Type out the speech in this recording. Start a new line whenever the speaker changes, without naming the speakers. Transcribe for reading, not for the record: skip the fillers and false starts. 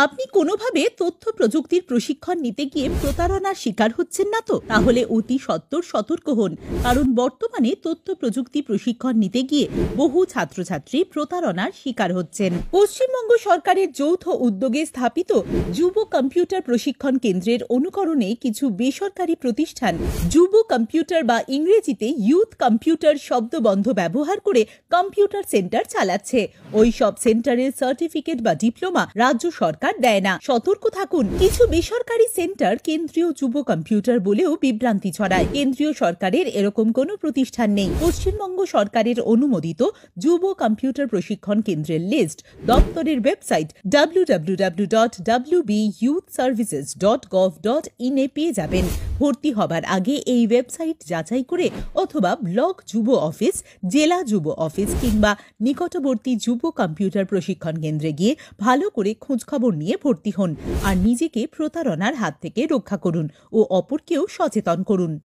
আপনি কোনোভাবে তথ্য প্রযুক্তির প্রশিক্ষণ নিতে গিয়ে প্রতারণার শিকার হচ্ছেন না তো? তাহলে অতি সত্বর সতর্ক হন, কারণ বর্তমানে তথ্য প্রযুক্তি প্রশিক্ষণ নিতে গিয়ে বহু ছাত্রছাত্রী প্রতারণার শিকার হচ্ছেন। পশ্চিমবঙ্গ সরকারের যৌথ উদ্যোগে স্থাপিত যুব কম্পিউটার প্রশিক্ষণ কেন্দ্রের অনুকরণে কিছু বেসরকারি প্রতিষ্ঠান যুব কম্পিউটার বা ইংরেজিতে ইউথ কম্পিউটার শব্দবন্ধ ব্যবহার করে কম্পিউটার সেন্টার চালাচ্ছে। ওই সব সেন্টারের সার্টিফিকেট বা ডিপ্লোমা রাজ্য সরকার দেয় না। সতর্ক থাকুন। কিছু বেসরকারি সেন্টার কেন্দ্রীয় যুব কম্পিউটার বলেও বিভ্রান্তি ছড়ায়। কেন্দ্রীয় সরকারের এরকম কোনো প্রতিষ্ঠান নেই। পশ্চিমবঙ্গ সরকারের অনুমোদিত যুব কম্পিউটার প্রশিক্ষণ কেন্দ্রের লিস্ট দপ্তরের ওয়েবসাইট www.wbuyouthservices.gov.in এ পেয়ে যাবেন। ভর্তি হবার আগে এই ওয়েবসাইট যাচাই করে অথবা ব্লক যুব অফিস, জেলা যুব অফিস কিংবা নিকটবর্তী যুব কম্পিউটার প্রশিক্ষণ কেন্দ্রে গিয়ে ভালো করে খোঁজখবর নিয়ে ভর্তি হন আর নিজেকে প্রতারণার হাত থেকে রক্ষা করুন ও অপরকেও সচেতন করুন।